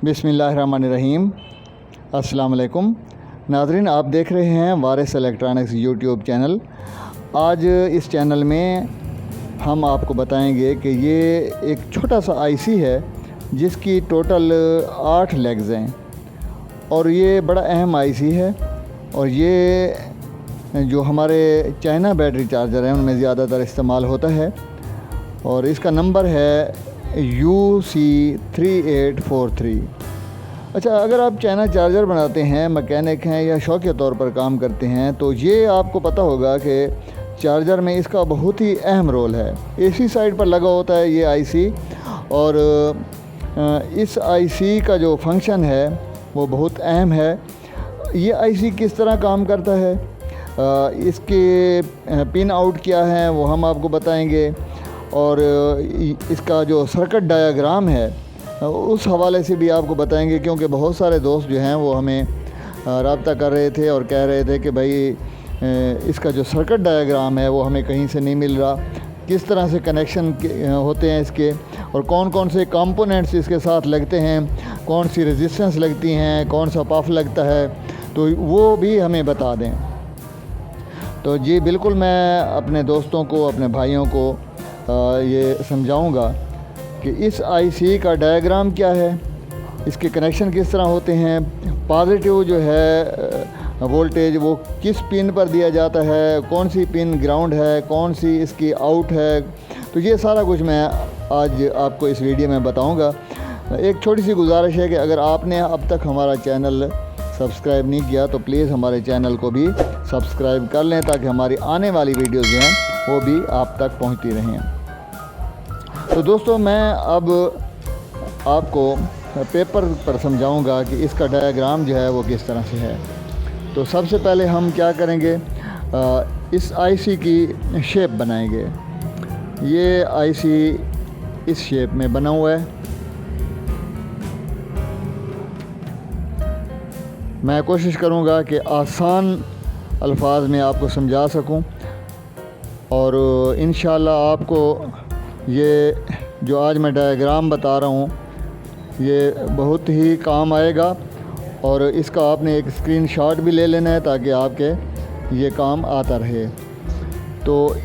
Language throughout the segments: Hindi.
बिस्मिल्लाहिर्रहमानिर्रहीम। अस्सलाम वालेकुम नाज़रीन, आप देख रहे हैं वारिस इलेक्ट्रॉनिक्स यूट्यूब चैनल। आज इस चैनल में हम आपको बताएंगे कि ये एक छोटा सा आईसी है जिसकी टोटल 8 लेग्स हैं और ये बड़ा अहम आईसी है। और ये जो हमारे चाइना बैटरी चार्जर हैं उनमें ज़्यादातर इस्तेमाल होता है और इसका नंबर है UC3843। अच्छा, अगर आप चाइना चार्जर बनाते हैं, मैकेनिक हैं या शौकिया तौर पर काम करते हैं तो ये आपको पता होगा कि चार्जर में इसका बहुत ही अहम रोल है। एसी साइड पर लगा होता है ये आईसी और इस आईसी का जो फंक्शन है वो बहुत अहम है। ये आईसी किस तरह काम करता है, इसके पिन आउट क्या है वो हम आपको बताएंगे और इसका जो सर्किट डायग्राम है उस हवाले से भी आपको बताएंगे, क्योंकि बहुत सारे दोस्त जो हैं वो हमें रब्ता कर रहे थे और कह रहे थे कि भाई इसका जो सर्किट डायग्राम है वो हमें कहीं से नहीं मिल रहा, किस तरह से कनेक्शन होते हैं इसके और कौन कौन से कंपोनेंट्स इसके साथ लगते हैं, कौन सी रेजिस्टेंस लगती हैं, कौन सा पफ लगता है, तो वो भी हमें बता दें। तो जी बिल्कुल, मैं अपने दोस्तों को, अपने भाइयों को ये समझाऊंगा कि इस आईसी का डायग्राम क्या है, इसके कनेक्शन किस तरह होते हैं, पॉजिटिव जो है वोल्टेज वो किस पिन पर दिया जाता है, कौन सी पिन ग्राउंड है, कौन सी इसकी आउट है। तो ये सारा कुछ मैं आज आपको इस वीडियो में बताऊंगा। एक छोटी सी गुजारिश है कि अगर आपने अब तक हमारा चैनल सब्सक्राइब नहीं किया तो प्लीज़ हमारे चैनल को भी सब्सक्राइब कर लें ताकि हमारी आने वाली वीडियोज़ जो हैं वो भी आप तक पहुंचती रहें। तो दोस्तों, मैं अब आपको पेपर पर समझाऊंगा कि इसका डायग्राम जो है वो किस तरह से है। तो सबसे पहले हम क्या करेंगे, इस आईसी की शेप बनाएंगे। ये आईसी इस शेप में बना हुआ है। मैं कोशिश करूंगा कि आसान अल्फाज में आपको समझा सकूं और इंशाल्लाह आपको ये जो आज मैं डायग्राम बता रहा हूँ ये बहुत ही काम आएगा और इसका आपने एक स्क्रीनशॉट भी ले लेना है ताकि आपके ये काम आता रहे। तो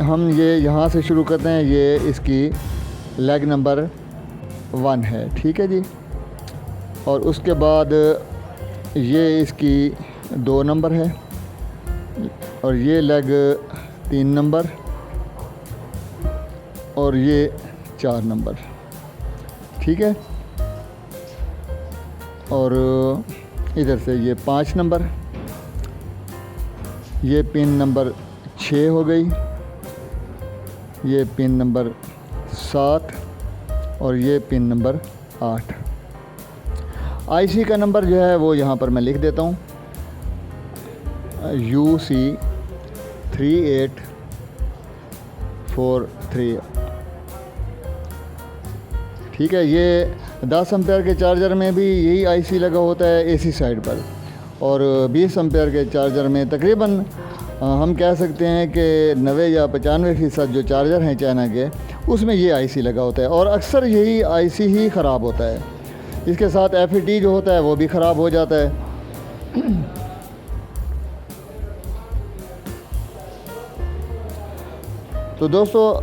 हम ये यहाँ से शुरू करते हैं। ये इसकी लेग नंबर 1 है, ठीक है जी। और उसके बाद ये इसकी 2 नंबर है और ये लेग 3 नंबर और ये 4 नंबर, ठीक है। और इधर से ये 5 नंबर, ये पिन नंबर 6 हो गई, ये पिन नंबर 7 और ये पिन नंबर 8। आईसी का नंबर जो है वो यहाँ पर मैं लिख देता हूँ, UC3843, ठीक है। ये 10 एम्पेयर के चार्जर में भी यही आईसी लगा होता है एसी साइड पर और 20 एम्पेयर के चार्जर में तकरीबन हम कह सकते हैं कि 90 या 95% जो चार्जर हैं चाइना के उसमें ये आईसी लगा होता है और अक्सर यही आईसी ही ख़राब होता है। इसके साथ FET जो होता है वो भी ख़राब हो जाता है। तो दोस्तों,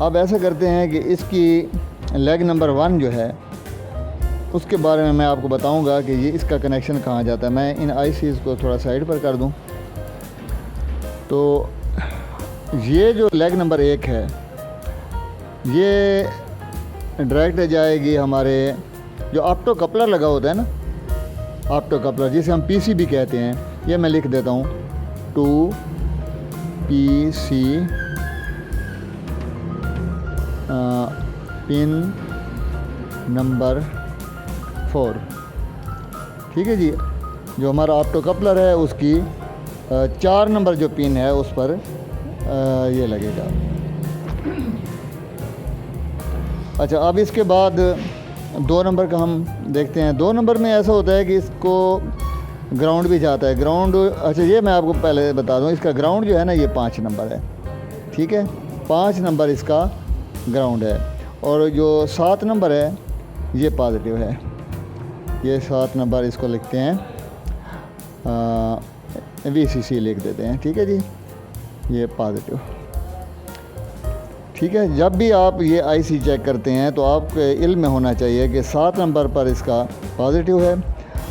अब ऐसा करते हैं कि इसकी लेग नंबर 1 जो है उसके बारे में मैं आपको बताऊंगा कि ये इसका कनेक्शन कहाँ जाता है। मैं इन आईसीज़ को थोड़ा साइड पर कर दूं। तो ये जो लेग नंबर 1 है ये डायरेक्ट जाएगी हमारे जो ऑप्टो कपलर लगा होता है ना, ऑप्टो कपलर जिसे हम PCB कहते हैं। ये मैं लिख देता हूँ 2PC पिन नंबर 4, ठीक है जी। जो हमारा ऑप्टो कपलर है उसकी 4 नंबर जो पिन है उस पर ये लगेगा। अच्छा, अब इसके बाद 2 नंबर का हम देखते हैं। 2 नंबर में ऐसा होता है कि इसको ग्राउंड भी जाता है। ग्राउंड, अच्छा ये मैं आपको पहले बता दूं, इसका ग्राउंड जो है ना ये 5 नंबर है, ठीक है। 5 नंबर इसका ग्राउंड है और जो 7 नंबर है ये पॉजिटिव है। ये 7 नंबर इसको लिखते हैं VCC लिख देते हैं, ठीक है जी, ये पॉजिटिव। ठीक है, जब भी आप ये IC चेक करते हैं तो आपके इल्म में होना चाहिए कि 7 नंबर पर इसका पॉजिटिव है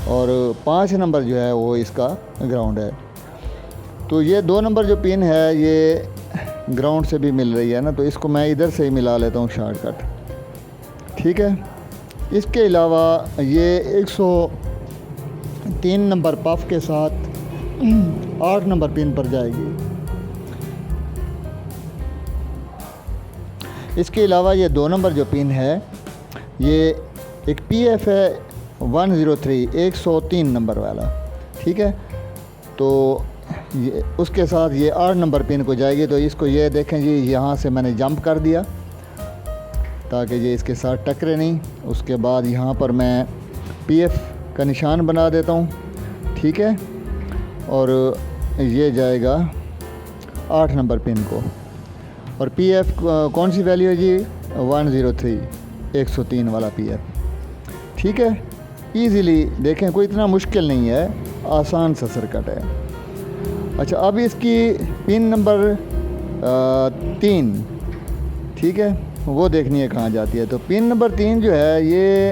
और 5 नंबर जो है वो इसका ग्राउंड है। तो ये 2 नंबर जो पिन है ये ग्राउंड से भी मिल रही है ना, तो इसको मैं इधर से ही मिला लेता हूँ शॉर्टकट, ठीक है। इसके अलावा ये 103 नंबर पफ के साथ 8 नंबर पिन पर जाएगी। इसके अलावा ये 2 नंबर जो पिन है ये एक PF है 103 103 नंबर वाला, ठीक है। तो ये उसके साथ ये 8 नंबर पिन को जाएगी। तो इसको ये देखें जी, यहाँ से मैंने जंप कर दिया ताकि ये इसके साथ टकरे नहीं। उसके बाद यहाँ पर मैं PF का निशान बना देता हूँ, ठीक है। और ये जाएगा 8 नंबर पिन को। और PF कौन सी वैल्यू है जी? 103 103 वाला PF, ठीक है। ईज़िली देखें, कोई इतना मुश्किल नहीं है, आसान सा सर्किट है। अच्छा, अब इसकी पिन नंबर 3, ठीक है, वो देखनी है कहाँ जाती है। तो पिन नंबर 3 जो है ये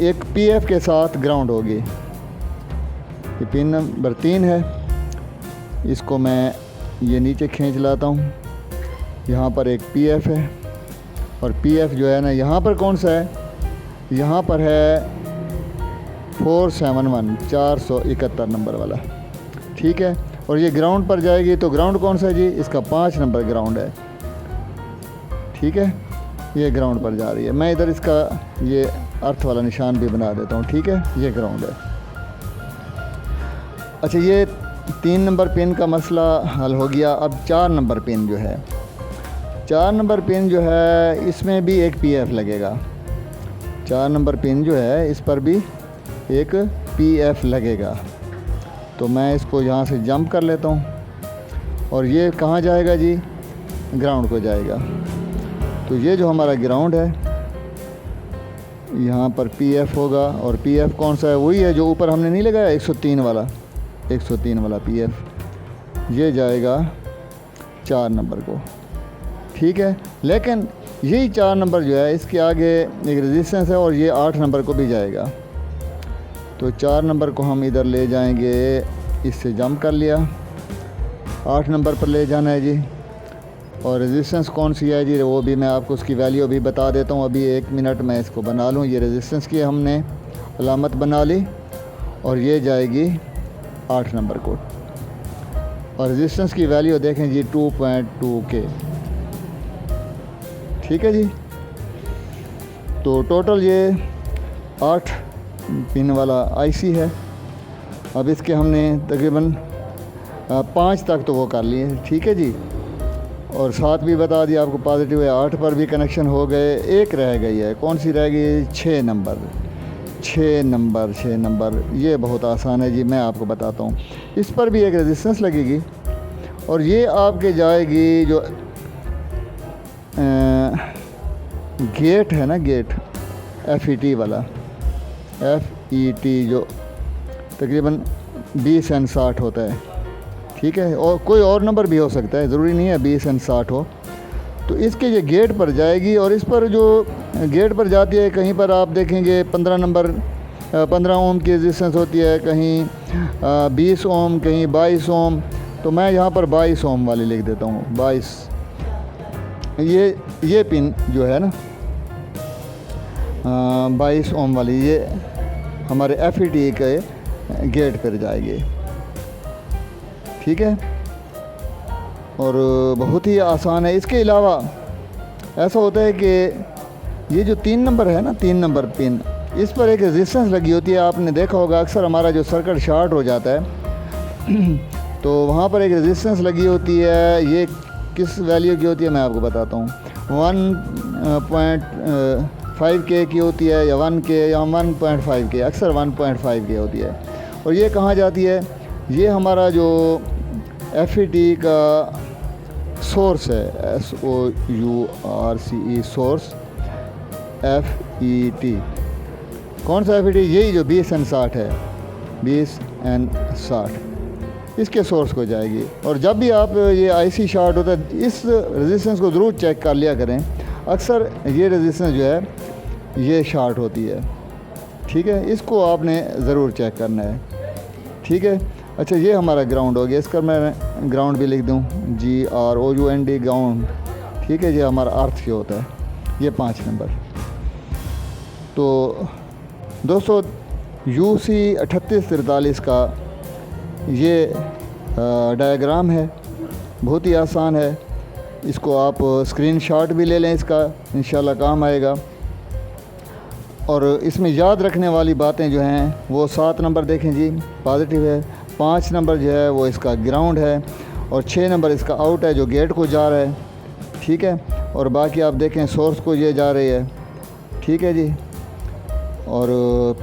एक PF के साथ ग्राउंड होगी। ये पिन नंबर 3 है, इसको मैं ये नीचे खींच लाता हूँ। यहाँ पर एक PF है और PF जो है ना, यहाँ पर कौन सा है? यहाँ पर है 471 471 नंबर वाला, ठीक है। और ये ग्राउंड पर जाएगी। तो ग्राउंड कौन सा है जी? इसका 5 नंबर ग्राउंड है, ठीक है। ये ग्राउंड पर जा रही है। मैं इधर इसका ये अर्थ वाला निशान भी बना देता हूँ, ठीक है। ये ग्राउंड है। अच्छा, ये 3 नंबर पिन का मसला हल हो गया। अब 4 नंबर पिन जो है, 4 नंबर पिन जो है इसमें भी एक PF लगेगा। 4 नंबर पिन जो है इस पर भी एक PF लगेगा। तो मैं इसको यहाँ से जंप कर लेता हूँ और ये कहाँ जाएगा जी? ग्राउंड को जाएगा। तो ये जो हमारा ग्राउंड है, यहाँ पर PF होगा। और PF कौन सा है? वही है जो ऊपर हमने नहीं लगाया, 103 वाला 103 वाला PF। ये जाएगा 4 नंबर को, ठीक है। लेकिन यही 4 नंबर जो है इसके आगे एक रेजिस्टेंस है और ये 8 नंबर को भी जाएगा। तो 4 नंबर को हम इधर ले जाएंगे, इससे जंप कर लिया, 8 नंबर पर ले जाना है जी। और रेजिस्टेंस कौन सी है जी? वो भी मैं आपको उसकी वैल्यू अभी बता देता हूँ। अभी 1 मिनट मैं इसको बना लूँ। ये रेजिस्टेंस की हमने अलामत बना ली और ये जाएगी 8 नंबर को। और रेजिस्टेंस की वैल्यू देखें जी 2.2K, ठीक है जी। तो टोटल ये 8 पिन वाला IC है। अब इसके हमने तकरीबन 5 तक तो वो कर लिए, ठीक है जी। और 7 भी बता दिया आपको पॉजिटिव है। 8 पर भी कनेक्शन हो गए। एक रह गई है, कौन सी रह गई? 6 नंबर 6 नंबर। ये बहुत आसान है जी, मैं आपको बताता हूँ। इस पर भी एक रेजिस्टेंस लगेगी और ये आपके जाएगी जो गेट है ना, गेट FET वाला, FET जो तकरीबन 20 और 60 होता है, ठीक है। और कोई और नंबर भी हो सकता है, ज़रूरी नहीं है 20 और 60 हो। तो इसके ये गेट पर जाएगी और इस पर जो गेट पर जाती है, कहीं पर आप देखेंगे 15 नंबर 15 ओम की रेजिस्टेंस होती है, कहीं 20 ओम, कहीं 22 ओम। तो मैं यहाँ पर 22 ओम वाली लिख देता हूँ, 22। ये पिन जो है ना 22 ओम वाली, ये हमारे FET के गेट पर जाएगी, ठीक है। और बहुत ही आसान है। इसके अलावा ऐसा होता है कि ये जो 3 नंबर है ना, 3 नंबर पिन, इस पर एक रेजिस्टेंस लगी होती है। आपने देखा होगा अक्सर हमारा जो सर्किट शॉर्ट हो जाता है तो वहाँ पर एक रेजिस्टेंस लगी होती है। ये किस वैल्यू की होती है मैं आपको बताता हूँ। 1.5K की होती है या 1K या 1.5K, अक्सर 1.5K होती है। और ये कहाँ जाती है? ये हमारा जो FET का सोर्स है, SOURCE सोर्स, FET। कौन सा FET? यही जो 20N60 है, 20N60 इसके सोर्स को जाएगी। और जब भी आप ये IC शॉर्ट होता है, इस रेजिस्टेंस को ज़रूर चेक कर लिया करें। अक्सर ये रेजिस्टेंस जो है ये शॉर्ट होती है, ठीक है, इसको आपने ज़रूर चेक करना है, ठीक है। अच्छा, ये हमारा ग्राउंड हो गया, इसका मैं ग्राउंड भी लिख दूँ, GROUND ग्राउंड, ठीक है। ये हमारा अर्थ जो होता है, ये 5 नंबर। तो दोस्तों UC 3843 का ये डायग्राम है, बहुत ही आसान है। इसको आप स्क्रीनशॉट भी ले लें, इसका इंशाल्लाह काम आएगा। और इसमें याद रखने वाली बातें जो हैं वो 7 नंबर देखें जी पॉजिटिव है, 5 नंबर जो है वो इसका ग्राउंड है, और 6 नंबर इसका आउट है जो गेट को जा रहा है, ठीक है। और बाकी आप देखें सोर्स को ये जा रही है, ठीक है जी। और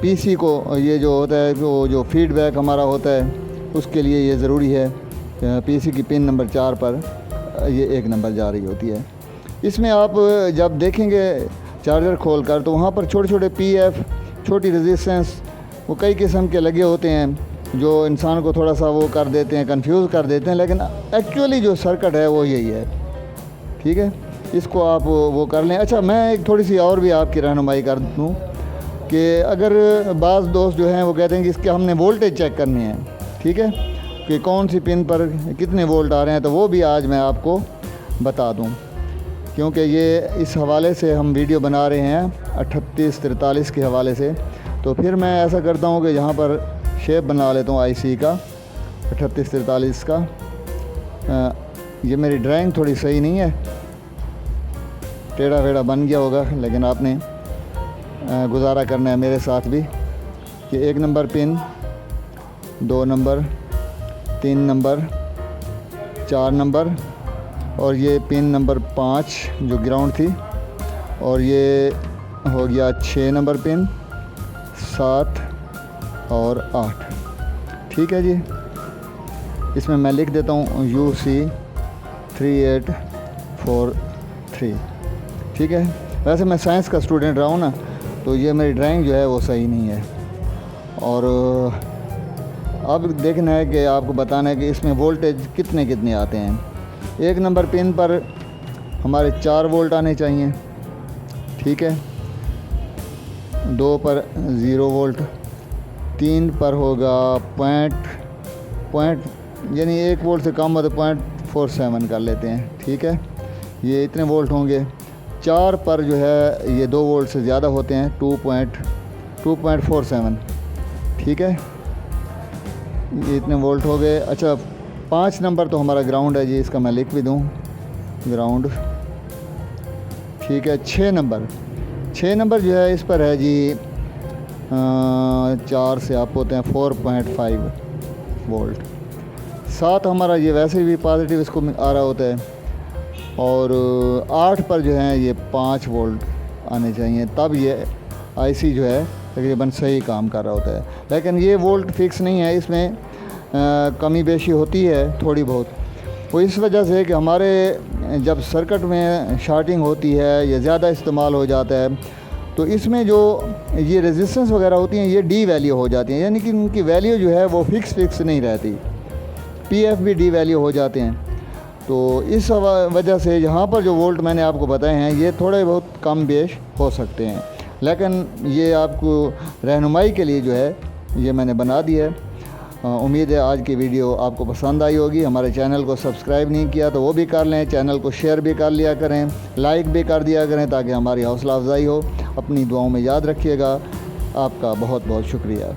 PC को ये जो होता है, वो जो फीडबैक हमारा होता है उसके लिए ये ज़रूरी है। PC की पिन नंबर 4 पर ये 1 नंबर जा रही होती है। इसमें आप जब देखेंगे चार्जर खोल कर, तो वहाँ पर छोटे छोटे PF, छोटी रेजिस्टेंस, वो कई किस्म के लगे होते हैं जो इंसान को थोड़ा सा वो कर देते हैं, कंफ्यूज कर देते हैं। लेकिन एक्चुअली जो सर्किट है वो यही है, ठीक है। इसको आप वो कर लें। अच्छा, मैं एक थोड़ी सी और भी आपकी रहनुमाई कर दूँ कि अगर बाज़ दोस्त जो हैं वो कहते हैं कि इसके हमने वोल्टेज चेक करनी है, ठीक है, कि कौन सी पिन पर कितने वोल्ट आ रहे हैं, तो वो भी आज मैं आपको बता दूं, क्योंकि ये इस हवाले से हम वीडियो बना रहे हैं 3843 के हवाले से। तो फिर मैं ऐसा करता हूं कि यहाँ पर शेप बना लेता हूँ IC का 3843 का। ये मेरी ड्राइंग थोड़ी सही नहीं है, टेढ़ा वेढ़ा बन गया होगा, लेकिन आपने गुजारा करना है मेरे साथ भी। कि 1 number pin, 2 number, 3 number, 4 number, और ये पिन नंबर 5 जो ग्राउंड थी, और ये हो गया 6 नंबर पिन, 7 और 8, ठीक है जी। इसमें मैं लिख देता हूँ UC 3843, ठीक है। वैसे मैं साइंस का स्टूडेंट रहा हूँ ना, तो ये मेरी ड्राइंग जो है वो सही नहीं है। और अब देखना है कि आपको बताना है कि इसमें वोल्टेज कितने कितने आते हैं। 1 नंबर पिन पर हमारे 4 वोल्ट आने चाहिए, ठीक है। 2 पर 0 वोल्ट, 3 पर होगा पॉइंट यानी 1 वोल्ट से कम हो तो 0.47 कर लेते हैं, ठीक है। ये इतने वोल्ट होंगे। 4 पर जो है ये 2 वोल्ट से ज़्यादा होते हैं, 2.47, ठीक है। ये इतने वोल्ट हो गए। अच्छा, 5 नंबर तो हमारा ग्राउंड है जी, इसका मैं लिख भी दूँ, ग्राउंड, ठीक है। 6 नंबर जो है इस पर है जी 4 से आप होते हैं 4.5 वोल्ट। 7 हमारा ये वैसे भी पॉजिटिव इसको आ रहा होता है। और 8 पर जो है ये 5 वोल्ट आने चाहिए, तब ये IC जो है तकरीबन सही काम कर रहा होता है। लेकिन ये वोल्ट फिक्स नहीं है, इसमें कमी बेशी होती है थोड़ी बहुत। वो इस वजह से कि हमारे जब सर्किट में शॉर्टिंग होती है या ज़्यादा इस्तेमाल हो जाता है, तो इसमें जो ये रेजिस्टेंस वगैरह होती हैं ये डी वैल्यू हो जाती हैं, यानी कि उनकी वैल्यू जो है वो फिक्स नहीं रहती। PF भी डी वैल्यू हो जाते हैं। तो इस वजह से यहाँ पर जो वोल्ट मैंने आपको बताए हैं ये थोड़े बहुत कम बेश हो सकते हैं, लेकिन ये आपको रहनुमाई के लिए जो है ये मैंने बना दिया है। उम्मीद है आज की वीडियो आपको पसंद आई होगी। हमारे चैनल को सब्सक्राइब नहीं किया तो वो भी कर लें, चैनल को शेयर भी कर लिया करें, लाइक भी कर दिया करें, ताकि हमारी हौसला अफजाई हो। अपनी दुआओं में याद रखिएगा। आपका बहुत बहुत शुक्रिया।